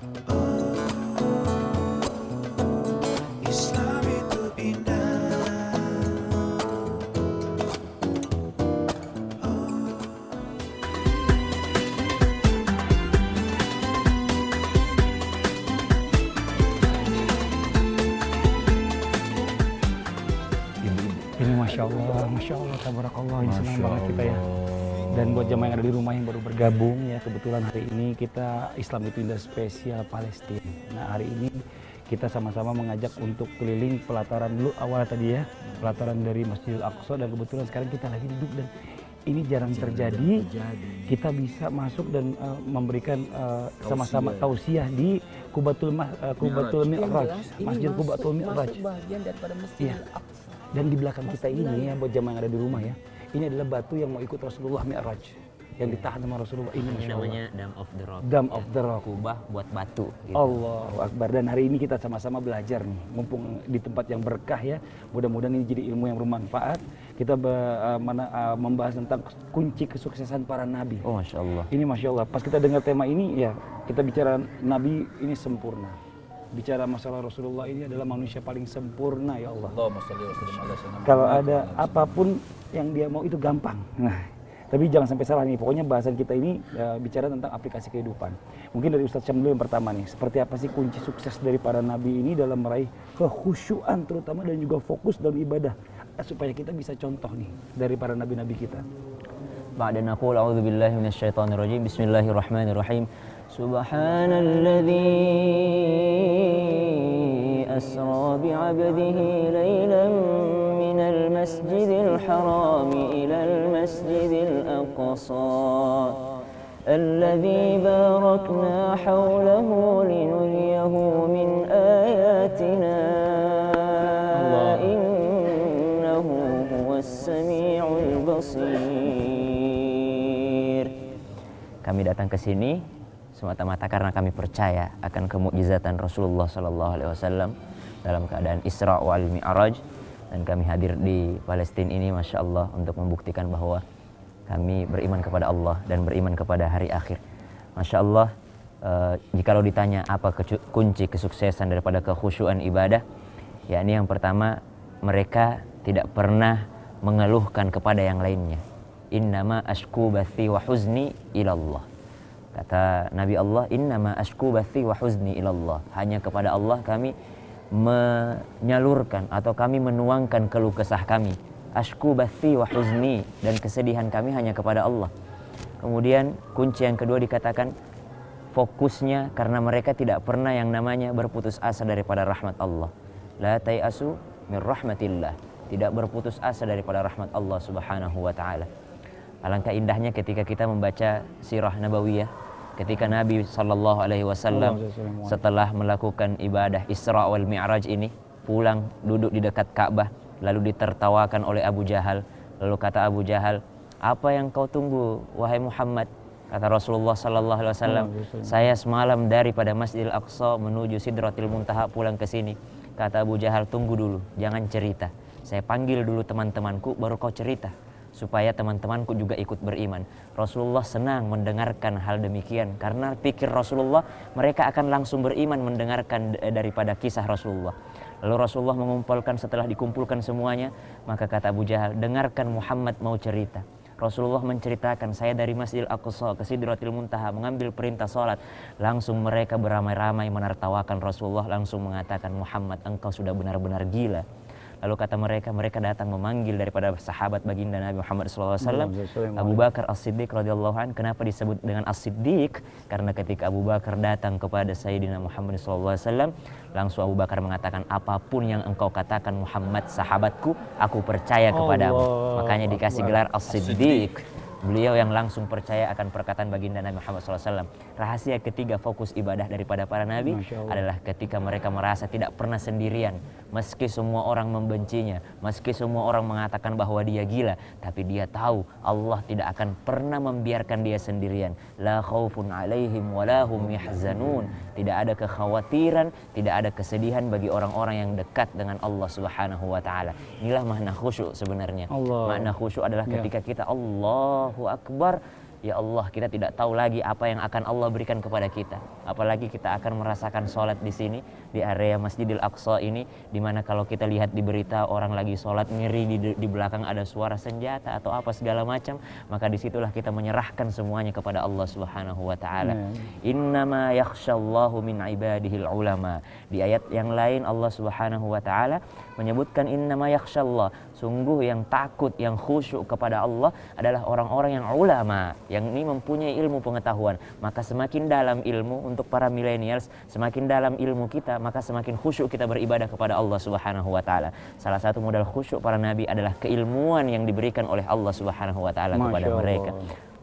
Islam itu indah. Ini Masya Allah, tabarakallah, ini senang banget kita ya. Dan buat jamaah yang ada di rumah yang baru bergabung ya, kebetulan hari ini kita Islam itu Indah spesial Palestina. Nah hari ini kita sama-sama mengajak untuk keliling pelataran dulu awal tadi ya, pelataran dari Masjidil Aqsa, dan kebetulan sekarang kita lagi duduk dan ini jarang terjadi. Kita bisa masuk dan memberikan sama-sama tausiah di Qubatul Mi'raj, Masjid Qubatul Mi'raj. Bagian daripada Iya. Masjidil Aqsa. Dan di belakang kita ini ya, buat jamaah yang ada di rumah ya, ini adalah batu yang mau ikut Rasulullah Mi'raj, yang ditahan sama Rasulullah ini, Masya Allah. Namanya Dome of the Rock. Dome of the Rock. Kubah buat batu. Gitu. Allahu Akbar. Dan hari ini kita sama-sama belajar nih, mumpung di tempat yang berkah ya. Mudah-mudahan ini jadi ilmu yang bermanfaat. Kita membahas tentang kunci kesuksesan para nabi. Oh Masya Allah. Ini Masya Allah. Pas kita dengar tema ini ya, kita bicara nabi ini sempurna. Bicara masalah Rasulullah ini adalah manusia paling sempurna ya Allah. Kalau ada apapun yang dia mau itu gampang. Nah, tapi jangan sampai salah nih. Pokoknya bahasan kita ini bicara tentang aplikasi kehidupan. Mungkin dari Ustadz Syam dulu yang pertama nih. Seperti apa sih kunci sukses dari para nabi ini dalam meraih kekhusyuan terutama dan juga fokus dalam ibadah, supaya kita bisa contoh nih dari para nabi-nabi kita. Ba'da naqul a'udzu billahi minasyaitonir rajim. Bismillahirrahmanirrahim. Subhanalladzi asra bi'abdihi laylan minal masjidil haram ilal masjidil aqsa alladzi barakna hawlahu linuriyahu min ayatina innahu huwas sami'ul basir. Kami datang ke sini semata-mata karena kami percaya akan kemukjizatan Rasulullah Sallallahu Alaihi Wasallam dalam keadaan Isra wal Mi'raj, dan kami hadir di Palestina ini, Masya Allah, untuk membuktikan bahwa kami beriman kepada Allah dan beriman kepada hari akhir. Masya Allah, jikalau ditanya apa kunci kesuksesan daripada kekhusyuan ibadah, yakni yang pertama, mereka tidak pernah mengeluhkan kepada yang lainnya. Innama ashku bathi wa huzni ilallah. Kata Nabi Allah, innama ashku bathi wa huzni ilallah. Hanya kepada Allah kami menyalurkan atau kami menuangkan keluh kesah kami. Ashku bathi wa huzni, dan kesedihan kami hanya kepada Allah. Kemudian kunci yang kedua dikatakan fokusnya karena mereka tidak pernah yang namanya berputus asa daripada rahmat Allah. La tayasu min rahmatillah. Tidak berputus asa daripada rahmat Allah Subhanahu wa taala. Alangkah indahnya ketika kita membaca sirah nabawiyah, ketika Nabi Sallallahu Alaihi Wasallam setelah melakukan ibadah Isra wal Mi'raj ini, pulang duduk di dekat Ka'bah, lalu ditertawakan oleh Abu Jahal. Lalu kata Abu Jahal, apa yang kau tunggu wahai Muhammad? Kata Rasulullah Sallallahu Alaihi Wasallam, saya semalam daripada Masjidil Aqsa menuju Sidratil Muntaha pulang ke sini. Kata Abu Jahal, tunggu dulu, jangan cerita. Saya panggil dulu teman-temanku, baru kau cerita, supaya teman-temanku juga ikut beriman. Rasulullah senang mendengarkan hal demikian, karena pikir Rasulullah mereka akan langsung beriman mendengarkan daripada kisah Rasulullah. Lalu Rasulullah setelah dikumpulkan semuanya, maka kata Abu Jahal, dengarkan Muhammad mau cerita. Rasulullah menceritakan, saya dari Masjidil Aqsa ke Sidratil Muntaha mengambil perintah salat. Langsung mereka beramai-ramai menertawakan Rasulullah, langsung mengatakan, Muhammad, engkau sudah benar-benar gila. Lalu kata mereka datang memanggil daripada sahabat baginda Nabi Muhammad SAW, Abu Bakar As-Siddiq radhiyallahu anhu. Kenapa disebut dengan As-Siddiq? Karena ketika Abu Bakar datang kepada Sayyidina Muhammad SAW, langsung Abu Bakar mengatakan, apapun yang engkau katakan Muhammad sahabatku, aku percaya kepadamu. Makanya dikasih gelar As-Siddiq. Beliau yang langsung percaya akan perkataan baginda Nabi Muhammad SAW. Rahasia ketiga fokus ibadah daripada para nabi adalah ketika mereka merasa tidak pernah sendirian. Meski semua orang membencinya, meski semua orang mengatakan bahwa dia gila, tapi dia tahu Allah tidak akan pernah membiarkan dia sendirian. La khaufun alaihim wa la hum yahzanun. Tidak ada kekhawatiran, tidak ada kesedihan bagi orang-orang yang dekat dengan Allah Subhanahu wa taala. Inilah makna khusyuk sebenarnya. Makna khusyuk adalah ketika kita Allahu Akbar, Ya Allah, kita tidak tahu lagi apa yang akan Allah berikan kepada kita. Apalagi kita akan merasakan sholat di sini, di area Masjidil Aqsa ini, dimana kalau kita lihat di berita orang lagi sholat ngeri di belakang ada suara senjata atau apa segala macam, maka disitulah kita menyerahkan semuanya kepada Allah Subhanahu wa Ta'ala. Innama yakhshallahu min ibadihil ulama. Di ayat yang lain Allah Subhanahu wa Ta'ala menyebutkan innama yakhshallah, sungguh yang takut, yang khusyuk kepada Allah adalah orang-orang yang ulama, yang ini mempunyai ilmu pengetahuan. Maka semakin dalam ilmu untuk para millennials, semakin dalam ilmu kita, maka semakin khusyuk kita beribadah kepada Allah Subhanahu wa Ta'ala. Salah satu modal khusyuk para nabi adalah keilmuan yang diberikan oleh Allah Subhanahu wa Ta'ala kepada mereka.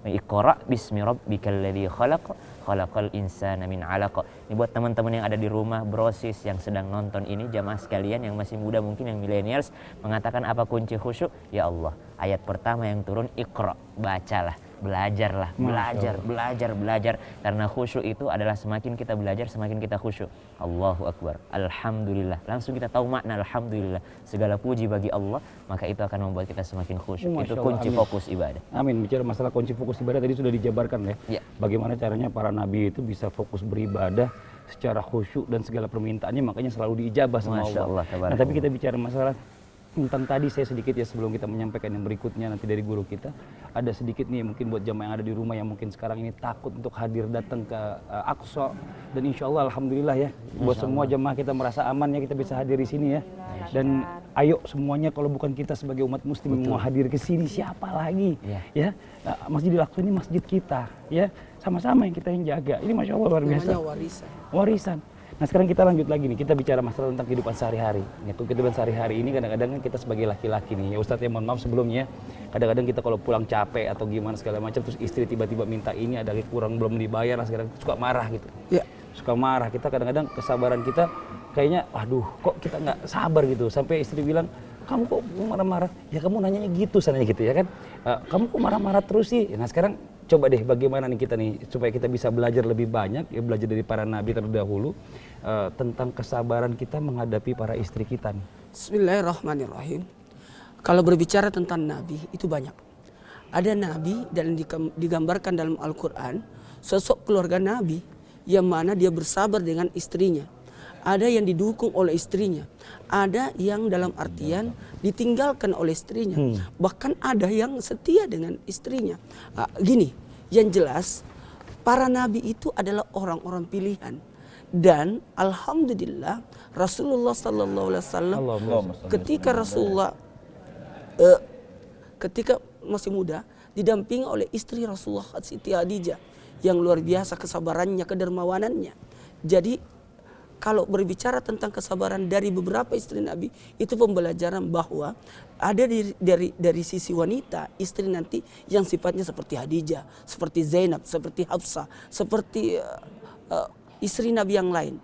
Iqra bismi rabbikal ladzi khalaq, khalaqal insana min 'alaq. Ini buat teman-teman yang ada di rumah, brosis yang sedang nonton ini, jamaah sekalian yang masih muda mungkin, yang millennials, mengatakan apa kunci khusyuk? Ya Allah, ayat pertama yang turun Iqra, bacalah, belajarlah, belajar. Karena khusyuk itu adalah semakin kita belajar, semakin kita khusyuk. Allahu Akbar, Alhamdulillah. Langsung kita tahu makna Alhamdulillah. Segala puji bagi Allah, maka itu akan membuat kita semakin khusyuk. Itu kunci fokus ibadah. Amin. Bicara masalah kunci fokus ibadah tadi sudah dijabarkan ya. Bagaimana caranya para nabi itu bisa fokus beribadah secara khusyuk dan segala permintaannya makanya selalu diijabah sama Allah. Nah, tapi kita bicara masalah tentang tadi saya sedikit ya sebelum kita menyampaikan yang berikutnya nanti dari guru kita, ada sedikit nih mungkin buat jamaah yang ada di rumah yang mungkin sekarang ini takut untuk hadir datang ke Aqsa, dan insya Allah alhamdulillah ya buat semua jamaah kita merasa aman ya kita bisa hadir di sini ya. Dan ayo semuanya, kalau bukan kita sebagai umat muslim mau hadir ke sini, siapa lagi ya? Masjidil Aqsa ini masjid kita ya, sama-sama yang kita yang jaga. Ini masya Allah luar biasa. Warisan. Nah sekarang kita lanjut lagi nih, kita bicara masalah tentang kehidupan sehari-hari. Ya, kehidupan sehari-hari ini kadang-kadang kan kita sebagai laki-laki nih, ya Ustadz ya mohon maaf sebelumnya, kadang-kadang kita kalau pulang capek atau gimana segala macam, terus istri tiba-tiba minta ini, ada kurang belum dibayar, nah sekarang suka marah gitu. Ya. Suka marah, kita kadang-kadang kesabaran kita kayaknya, waduh kok kita nggak sabar gitu, sampai istri bilang, kamu kok marah-marah? Ya kamu nanyanya gitu, sananya gitu ya kan? Kamu kok marah-marah terus sih? Nah sekarang coba deh bagaimana nih kita nih supaya kita bisa belajar lebih banyak, ya belajar dari para nabi terdahulu tentang kesabaran kita menghadapi para istri kita nih. Bismillahirrahmanirrahim. Kalau berbicara tentang nabi itu banyak. Ada nabi dan digambarkan dalam Al-Quran sosok keluarga nabi yang mana dia bersabar dengan istrinya. Ada yang didukung oleh istrinya, ada yang dalam artian ditinggalkan oleh istrinya, bahkan ada yang setia dengan istrinya. Gini, yang jelas para nabi itu adalah orang-orang pilihan, dan alhamdulillah Rasulullah Sallallahu Alaihi Wasallam ketika Rasulullah ketika masih muda didampingi oleh istri Rasulullah Siti Khadijah yang luar biasa kesabarannya, kedermawanannya. Jadi kalau berbicara tentang kesabaran dari beberapa istri Nabi, itu pembelajaran bahwa ada dari sisi wanita, istri nanti yang sifatnya seperti Khadijah, seperti Zainab, seperti Hafsah, seperti istri Nabi yang lain.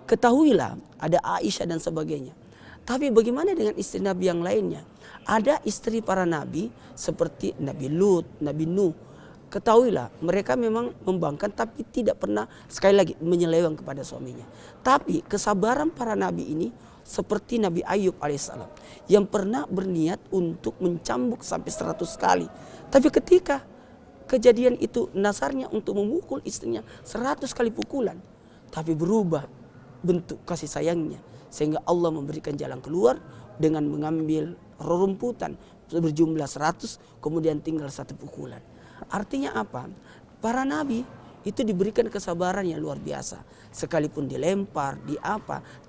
Ketahuilah ada Aisyah dan sebagainya. Tapi bagaimana dengan istri Nabi yang lainnya? Ada istri para Nabi seperti Nabi Lut, Nabi Nuh. Ketahuilah mereka memang membangkang tapi tidak pernah sekali lagi menyeleweng kepada suaminya. Tapi kesabaran para nabi ini seperti Nabi Ayub alaihissalam yang pernah berniat untuk mencambuk sampai 100 kali. Tapi ketika kejadian itu nasarnya untuk memukul istrinya 100 kali pukulan, tapi berubah bentuk kasih sayangnya sehingga Allah memberikan jalan keluar dengan mengambil rerumputan berjumlah 100 kemudian tinggal 1 pukulan. Artinya apa? Para nabi itu diberikan kesabaran yang luar biasa. Sekalipun dilempar,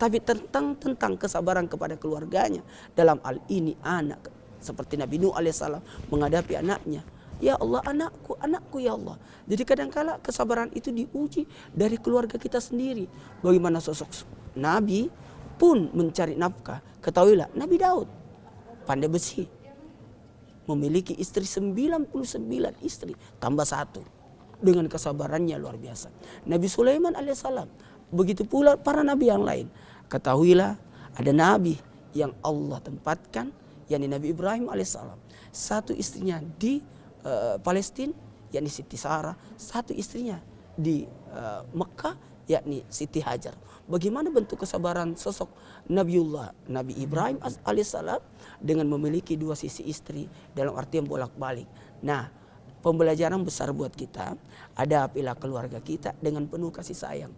tapi tentang kesabaran kepada keluarganya. Dalam hal ini anak, seperti Nabi Nuh alaihissalam menghadapi anaknya. Ya Allah, anakku ya Allah. Jadi kadangkala kesabaran itu diuji dari keluarga kita sendiri. Bagaimana sosok nabi pun mencari nafkah. Ketahuilah Nabi Daud pandai besi, memiliki istri 99 istri tambah 1 dengan kesabarannya luar biasa. Nabi Sulaiman alaihissalam, begitu pula para nabi yang lain. Ketahuilah ada nabi yang Allah tempatkan, yakni Nabi Ibrahim alaihissalam. 1 istrinya di Palestina, yakni Siti Sarah. 1 istrinya di Mekah, yakni Siti Hajar. Bagaimana bentuk kesabaran sosok Nabi Ibrahim alaihissalam dengan memiliki 2 sisi istri dalam artian bolak-balik. Nah, pembelajaran besar buat kita, hadapilah keluarga kita dengan penuh kasih sayang.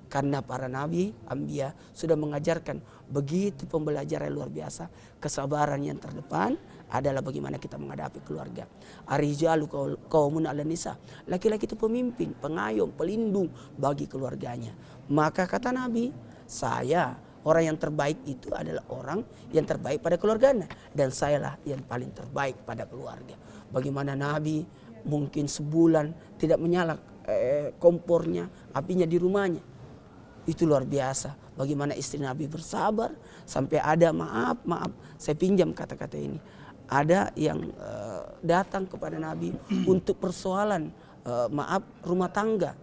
Karena para nabi, anbiya sudah mengajarkan begitu pembelajaran luar biasa. Kesabaran yang terdepan adalah bagaimana kita menghadapi keluarga. Ar-rijalu qawwamun 'alan nisa. Laki-laki itu pemimpin, pengayom, pelindung bagi keluarganya. Maka kata Nabi, saya orang yang terbaik itu adalah orang yang terbaik pada keluarganya. Dan sayalah yang paling terbaik pada keluarga. Bagaimana Nabi mungkin sebulan tidak menyala kompornya, apinya di rumahnya. Itu luar biasa. Bagaimana istri Nabi bersabar sampai ada maaf, saya pinjam kata-kata ini. Ada yang datang kepada Nabi untuk persoalan maaf rumah tangga.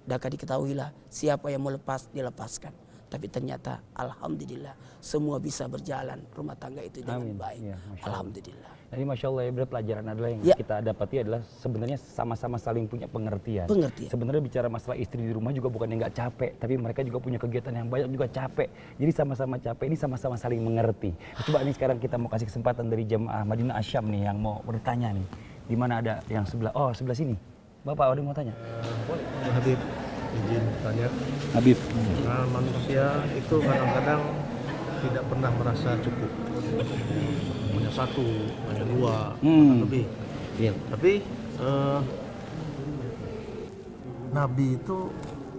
Maka diketahuilah siapa yang mau lepas dilepaskan. Tapi ternyata alhamdulillah semua bisa berjalan rumah tangga itu dengan baik. Ya, alhamdulillah. Jadi Masya Allah ya, pelajaran adalah yang kita dapati adalah sebenarnya sama-sama saling punya pengertian. Sebenarnya bicara masalah istri di rumah juga bukan yang nggak capek, tapi mereka juga punya kegiatan yang banyak juga capek. Jadi sama-sama capek, ini sama-sama saling mengerti. Coba nih sekarang kita mau kasih kesempatan dari jemaah Madinah Asyam nih yang mau bertanya nih. Di mana ada yang sebelah, oh sebelah sini. Bapak ada yang mau tanya? Habib, izin tanya. Habib. Nah, manusia itu kadang-kadang tidak pernah merasa cukup. Punya satu, punya dua, lebih. Iya. Tapi Nabi itu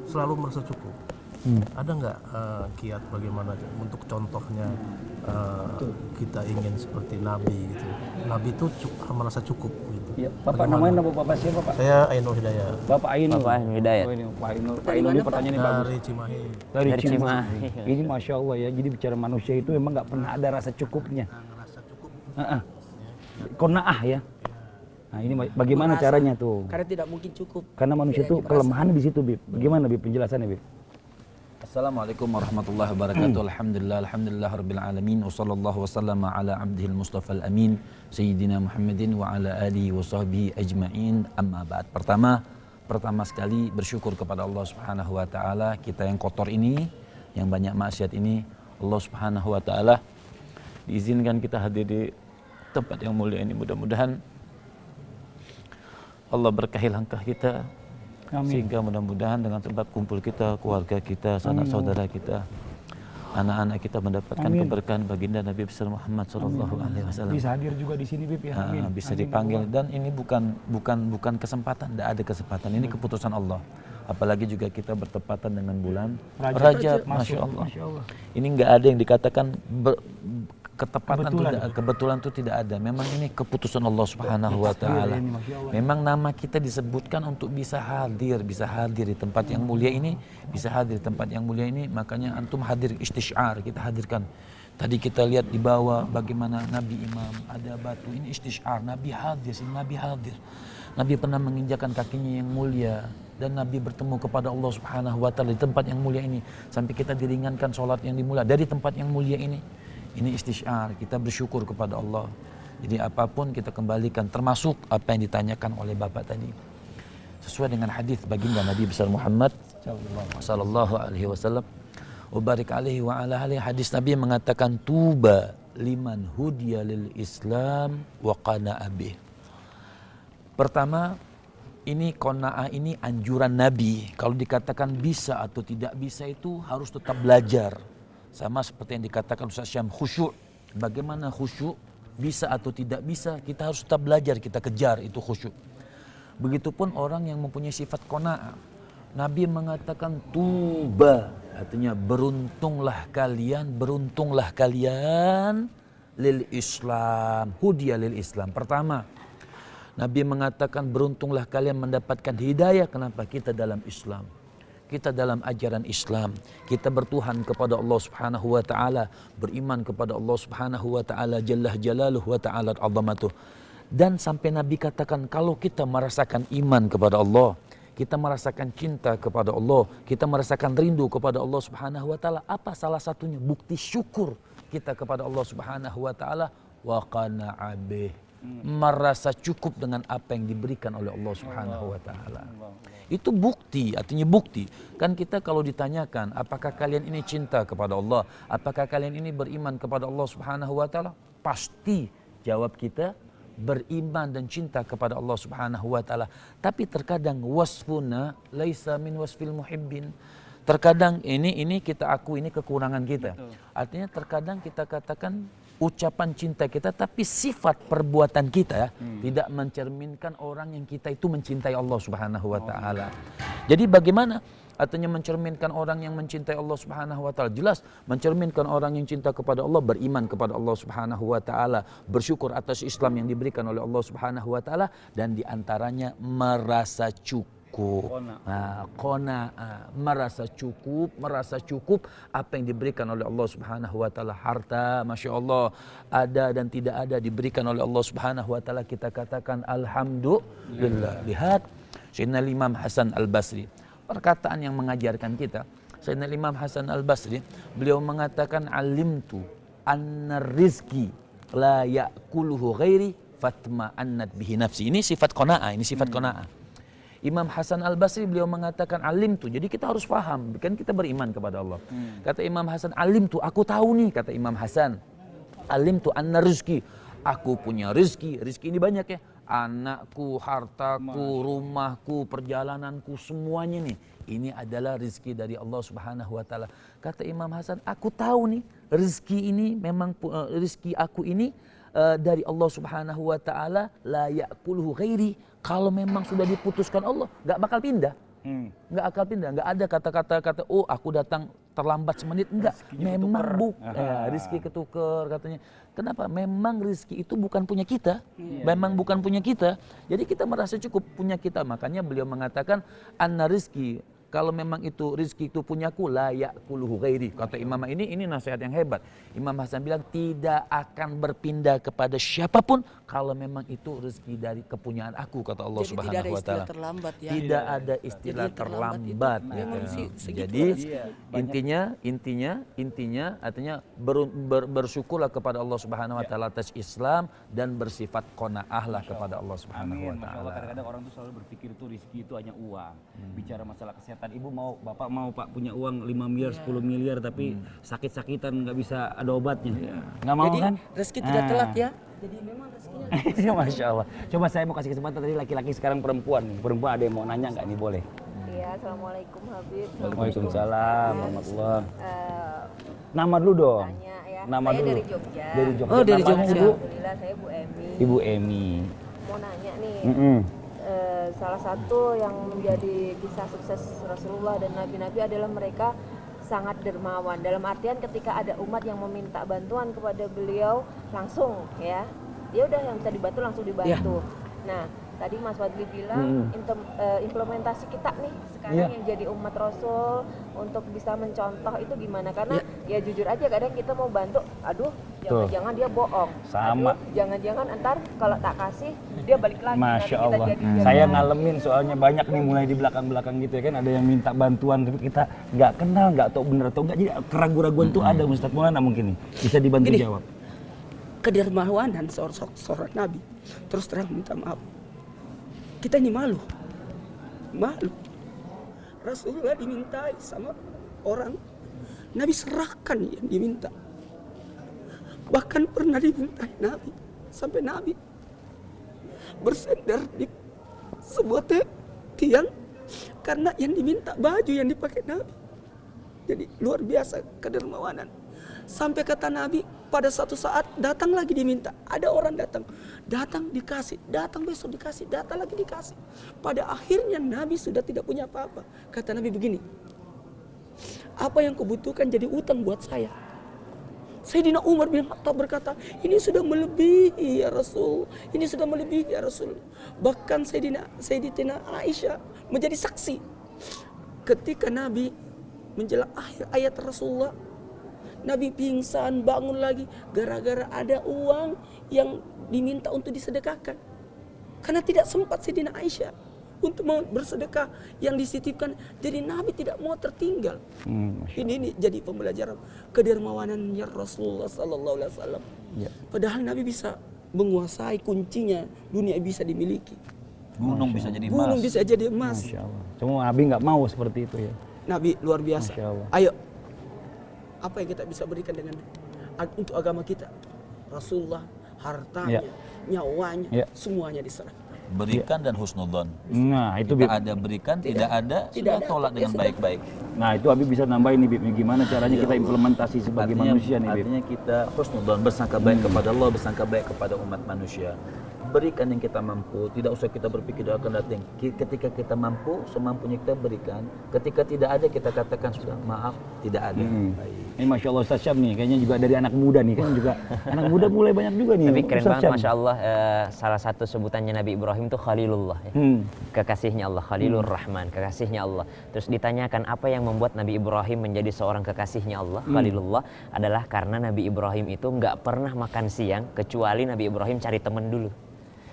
selalu merasa cukup. Ada nggak kiat bagaimana untuk contohnya kita ingin seperti Nabi gitu? Nabi itu merasa cukup gitu. Ya, Bapak namanya Bapak siapa Pak? Saya Ainul Hidayat. Bapak Ainul. Bapak Ainul Hidayat. Oh, ini Pak Ainul. Pak Ainul ini pertanyaannya bagus. Dari Cimahi. Dari Cimahi. Cimahi. Ini Masya Allah ya, jadi bicara manusia itu memang nggak pernah ada rasa cukupnya. Rasa cukup. Qanaah ya. Nah ini bagaimana caranya tuh? Karena tidak mungkin cukup. Karena manusia itu kelemahannya di situ, Bib. Bagaimana Bib penjelasannya, Bib? Assalamualaikum warahmatullahi wabarakatuh. Alhamdulillah rabbil alamin wa sallallahu wasallama ala abdihil mustafal amin sayyidina Muhammadin wa ala alihi wa sahbihi ajma'in. Amma ba'd. Pertama sekali bersyukur kepada Allah Subhanahu wa taala, kita yang kotor ini, yang banyak maksiat ini, Allah Subhanahu wa taala diizinkan kita hadir di tempat yang mulia ini. Mudah-mudahan Allah berkahi langkah kita. Amin. Sehingga mudah-mudahan dengan sebab kumpul kita, keluarga kita, sanak saudara kita, anak-anak kita mendapatkan keberkahan baginda Nabi besar Muhammad SAW. Bisa hadir juga di sini, Bib ya. Amin. Bisa dipanggil dan ini bukan kesempatan, tidak ada kesempatan. Ini keputusan Allah. Apalagi juga kita bertepatan dengan bulan Rajab, Masya Allah. Ini nggak ada yang dikatakan kebetulan itu tidak ada. Memang ini keputusan Allah Subhanahu wa taala. Memang nama kita disebutkan untuk bisa hadir di tempat yang mulia ini, makanya antum hadir istisyar, kita hadirkan. Tadi kita lihat di bawah bagaimana Nabi Imam ada batu, ini istisyar, Nabi hadir. Nabi pernah menginjakan kakinya yang mulia dan Nabi bertemu kepada Allah Subhanahu wa taala di tempat yang mulia ini, sampai kita diringankan sholat yang dimulai dari tempat yang mulia ini. Ini istisyar, kita bersyukur kepada Allah. Jadi apapun kita kembalikan, termasuk apa yang ditanyakan oleh Bapak tadi. Sesuai dengan hadis baginda Nabi besar Muhammad sallallahu alaihi wasallam, wa barik alaihi wa ala alihi, hadis Nabi mengatakan tuba liman hudiya lil Islam wa qana'a bih. Pertama, ini qana'a ini anjuran Nabi. Kalau dikatakan bisa atau tidak bisa itu harus tetap belajar. Sama seperti yang dikatakan Ustaz Syam, khusyuk. Bagaimana khusyuk? Bisa atau tidak bisa, kita harus tetap belajar, kita kejar itu khusyuk. Begitupun orang yang mempunyai sifat qanaah. Nabi mengatakan tuba, artinya beruntunglah kalian lil Islam, hudiya lil Islam. Pertama, Nabi mengatakan beruntunglah kalian mendapatkan hidayah. Kenapa? Kita dalam Islam. Kita dalam ajaran Islam, kita bertuhan kepada Allah Subhanahu wa taala, beriman kepada Allah Subhanahu wa taala jalla jalaluhu wa ta'ala azamatuh. Dan sampai Nabi katakan kalau kita merasakan iman kepada Allah, kita merasakan cinta kepada Allah, kita merasakan rindu kepada Allah Subhanahu wa taala, apa salah satunya bukti syukur kita kepada Allah Subhanahu wa taala? Wa qana'a bih, merasa cukup dengan apa yang diberikan oleh Allah Subhanahu wa taala. Itu bukti, artinya bukti. Kan kita kalau ditanyakan, apakah kalian ini cinta kepada Allah? Apakah kalian ini beriman kepada Allah Subhanahu wa taala? Pasti jawab kita beriman dan cinta kepada Allah Subhanahu wa taala. Tapi terkadang wasfuna laisa min wasfil muhibbin. Terkadang ini kita akui ini kekurangan kita. Artinya terkadang kita katakan ucapan cinta kita tapi sifat perbuatan kita tidak mencerminkan orang yang kita itu mencintai Allah Subhanahu wa taala. Jadi bagaimana artinya mencerminkan orang yang mencintai Allah Subhanahu wa taala? Jelas mencerminkan orang yang cinta kepada Allah, beriman kepada Allah Subhanahu wa taala, bersyukur atas Islam yang diberikan oleh Allah Subhanahu wa taala, dan diantaranya merasa cukup. Merasa cukup apa yang diberikan oleh Allah Subhanahu wa taala. Harta, Masya Allah, ada dan tidak ada diberikan oleh Allah Subhanahu wa taala, kita katakan alhamdulillah. Lihat Sayyidina Imam Hasan Al-Basri, perkataan yang mengajarkan kita. Sayyidina Imam Hasan Al-Basri, beliau mengatakan alimtu anna rizki la ya'kuluhu ghairi fatma annat bihi nafsi. Ini sifat qanaah, ini sifat qanaah. Imam Hasan Al-Basri beliau mengatakan alim tu. Jadi kita harus paham, kan kita beriman kepada Allah. Kata Imam Hasan, alim tu, aku tahu nih, kata Imam Hasan. Alim tu anna rizki, aku punya rizki. Rizki ini banyak ya. Anakku, hartaku, rumahku, perjalananku, semuanya nih. Ini adalah rizki dari Allah Subhanahu wa taala. Kata Imam Hasan, aku tahu nih, rizki ini memang rizki aku ini dari Allah Subhanahu wa taala, la ya'kuluhu ghairi. Kalau memang sudah diputuskan Allah, nggak bakal pindah. Nggak akan pindah, nggak ada kata-kata oh aku datang terlambat semenit, enggak. Memang rizki ketuker katanya. Kenapa? Memang rizki itu bukan punya kita. Memang bukan punya kita. Jadi kita merasa cukup punya kita. Makanya beliau mengatakan anna rizki, kalau memang itu rizki itu punyaku, la ya'kuluhu ghairi. Kata Imam, ini nasihat yang hebat. Imam Hasan bilang tidak akan berpindah kepada siapapun kalau memang itu rezeki dari kepunyaan aku, kata Allah Subhanahu wa taala. Tidak ada istilah terlambat. Jadi intinya artinya bersyukurlah kepada Allah Subhanahu wa taala atas Islam dan bersifat qanaah lah kepada Allah Subhanahu wa taala. Kadang-kadang orang tuh selalu berpikir itu rezeki itu hanya uang. Bicara masalah kesehatan, ibu mau, bapak mau Pak punya uang 5 miliar, 10 miliar tapi sakit-sakitan nggak bisa ada obatnya. Nggak mau. Jadi kan? rezeki tidak telat ya. Jadi memang rezekinya. Masya Allah. Coba saya mau kasih kesempatan tadi laki-laki, sekarang perempuan nih. Perempuan ada yang mau nanya nggak nih, boleh? Iya, assalamualaikum Habib. Waalaikumsalam warahmatullah. Nama dulu dong. Tanya ya. Nama saya dulu. dari Jogja. Dari Jogja. Oh, dari Namanya, Jogja. Ibu? Alhamdulillah saya Bu Emi. Ibu Emi. Mau nanya nih. Mm-mm. Salah satu yang menjadi kisah sukses Rasulullah dan Nabi-Nabi adalah mereka sangat dermawan. Dalam artian ketika ada umat yang meminta bantuan kepada beliau langsung ya, dia udah yang bisa dibantu langsung dibantu. Nah, tadi Mas Fadli bilang implementasi kita nih sekarang yang jadi umat Rasul untuk bisa mencontoh itu gimana? Karena ya jujur aja kadang kita mau bantu, aduh jangan-jangan dia bohong. Sama. Aduh, jangan-jangan entar kalau tak kasih dia balik lagi. Masya nanti kita Allah. jadi Saya ngalamin soalnya banyak nih mulai di belakang-belakang gitu ya kan, ada yang minta bantuan tapi kita nggak kenal, nggak tahu bener atau enggak, jadi keraguan-keraguan tuh ada. Ustadz Maulana mungkin nih bisa dibantu Gini, jawab. Kedermawanan seorang Nabi, terus terang minta maaf. Kita ini malu. Rasulullah dimintai sama orang, Nabi serahkan yang diminta. Bahkan pernah dimintai Nabi, sampai Nabi bersandar di sebuah tiang karena yang diminta baju yang dipakai Nabi. Jadi luar biasa kedermawanan. Sampai kata Nabi, pada satu saat datang lagi diminta. Ada orang datang dikasih, datang besok dikasih, datang lagi dikasih. Pada akhirnya Nabi sudah tidak punya apa-apa. Kata Nabi begini, apa yang kubutuhkan jadi utang buat saya. Sayyidina Umar bin Khattab berkata, ini sudah melebihi ya Rasul, ini sudah melebihi ya Rasul. Bahkan Sayyidatina Aisyah menjadi saksi ketika Nabi menjelang akhir ayat Rasulullah, Nabi pingsan, bangun lagi gara-gara ada uang yang diminta untuk disedekahkan. Karena tidak sempat Sayyidina Aisyah untuk mau bersedekah yang disitipkan. Jadi Nabi tidak mau tertinggal. Ini jadi pembelajaran kedermawanannya Rasulullah sallallahu alaihi wasallam. Padahal Nabi bisa menguasai kuncinya, dunia bisa dimiliki. Gunung bisa jadi emas. Gunung bisa jadi emas. Masya Allah. Cuma Nabi nggak mau seperti itu ya. Nabi luar biasa. Masya Allah. Ayo, apa yang kita bisa berikan dengan untuk agama kita? Rasulullah, hartanya, nyawanya, Ya. semuanya diserahkan. Berikan dan husnudzon. Nah, itu Kita Bib. ada berikan, tidak ada, tidak sudah ada, tolak ya dengan sudah. baik-baik. Nah, itu Habib bisa nambahin nih Bib, gimana caranya kita implementasi sebagai manusia nih Bib. Artinya kita husnudzon, bersangka baik kepada Allah, bersangka baik kepada umat manusia. Berikan yang kita mampu, tidak usah kita berpikir akan datang. Ketika kita mampu, semampunya kita berikan. Ketika tidak ada, kita katakan sudah maaf, tidak ada. Ini Masya Allah Ustaz Syam nih, kayaknya juga dari anak muda nih, kan juga anak muda mulai banyak juga nih. Tapi keren Ustaz banget Syam. Masya Allah, salah satu sebutannya Nabi Ibrahim itu Khalilullah ya. Kekasihnya Allah, Khalilur Rahman, kekasihnya Allah. Terus ditanyakan apa yang membuat Nabi Ibrahim menjadi seorang kekasihnya Allah, Khalilullah, adalah karena Nabi Ibrahim itu nggak pernah makan siang kecuali Nabi Ibrahim cari teman dulu.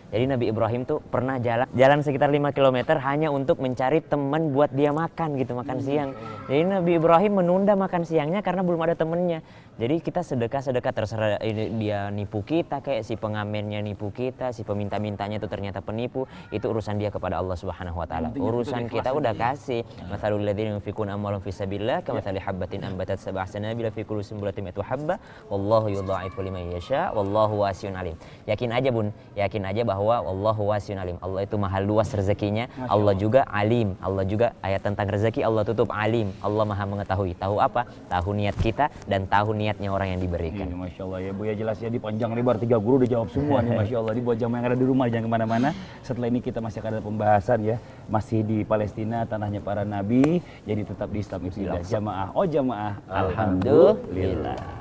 Jadi Nabi Ibrahim tuh pernah jalan sekitar 5 km hanya untuk mencari teman buat dia makan gitu, makan siang. Jadi Nabi Ibrahim menunda makan siangnya karena belum ada temennya. Jadi kita sedekah terserah dia nipu kita, kayak si pengamennya nipu kita, si peminta-mintanya itu ternyata penipu, itu urusan dia kepada Allah Subhanahu wa taala. Urusan kita udah kasih. Matsalul ladzina yunfiquna amwalahum fisabilillah kamatsali habbatin anbatat sab'a sanabila fi kulli sunbulatin mi'atu habba wallahu yudha'ifu liman yasha wallahu wasi'un alim. Yakin aja Bun, yakin aja bahwa wallahu wasi'un alim. Allah itu maha luas rezekinya, Allah juga alim. Allah juga ayat tentang rezeki Allah tutup alim. Allah maha mengetahui. Tahu apa? Tahu niat kita dan tahu niatnya orang yang diberikan. Ini Masya Allah ya Bu ya, jelas ya, di panjang lebar 3 guru udah jawab semua nih Masya Allah. Ini buat jamaah yang ada di rumah jangan kemana-mana. Setelah ini kita masih akan ada pembahasan ya, masih di Palestina, tanahnya para nabi. Jadi tetap di Islam itu jamaah. Oh jamaah, Alhamdulillah.